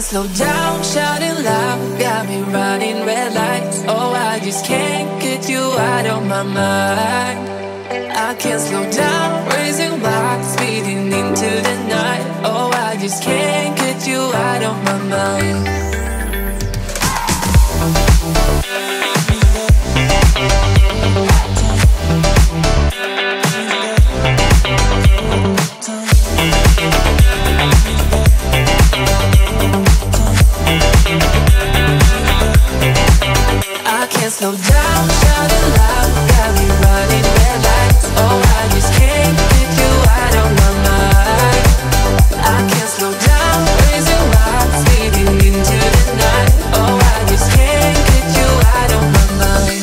can't slow down, shouting loud, got me running red lights. Oh, I just can't get you out of my mind. I can't slow down, raising rocks, speeding into the night. Oh, I just can't get you out of my mind. I can't slow down, shouting loud, got me running red lights. Oh, I just can't get you out of my mind. I can't slow down, raising rocks, speeding into the night. Oh, I just can't get you out of my mind.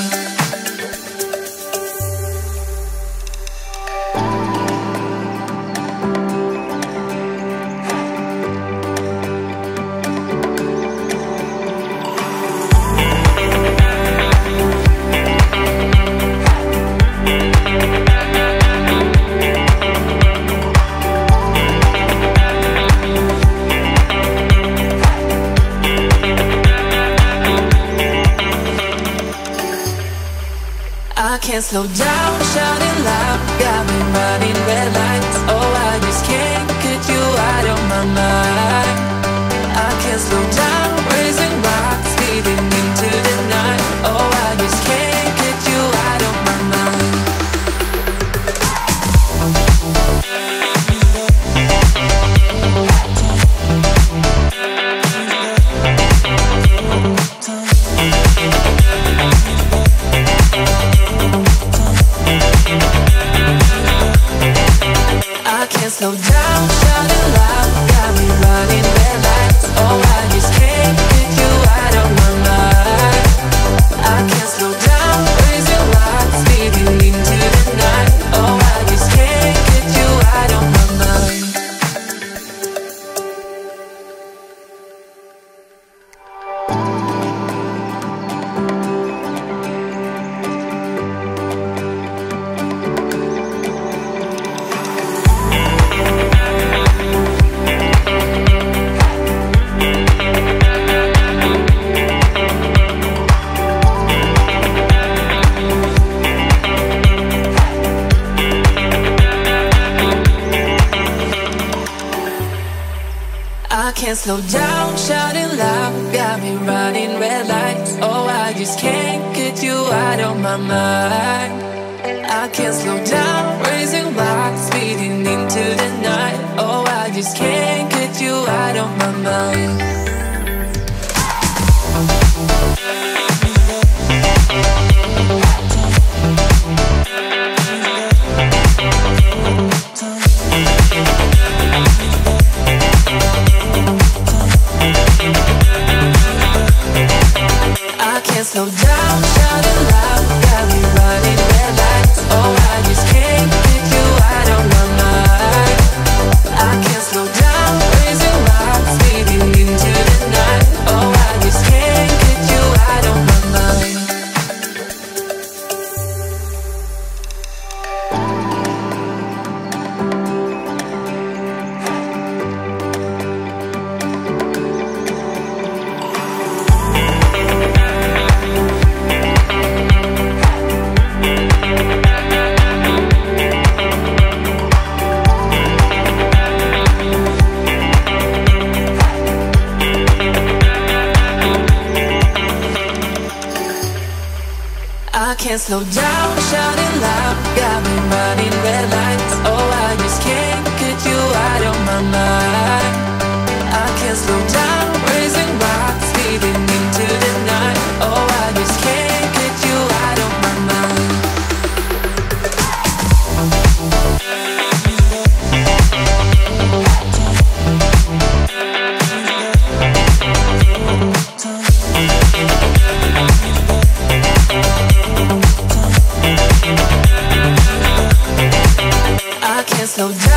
I can't slow down, shouting loud, got me running red lights. Oh, I just can't get you out of my mind. I can't slow down, raising rocks, speeding into the night. Oh, I just can't get you out of my mind. I can't slow down, shouting loud, got me running red lights. Oh, I just can't get you out of my mind. I can't slow down, raising rocks, speeding into the night. Oh, I just can't get you out of my mind. I can't slow down, shouting loud, got me running red lights. Oh, I just can't get you out of my mind. I can't slow down, raising rocks, speeding into the night. Oh, I just can't get you out of my mind. I can't slow down, shouting loud, got me running red lights. Oh, I just can't get you out of my mind. I can't slow down, raising rocks, speeding into the night. Oh, I just can't get you out of my mind. I can't slow down, shouting loud, got me running red lights. Oh, I just can't get you out of my mind. I can't slow down, raising rocks, speeding into the night. Oh, I just can't get you out of my mind. I can't slow down.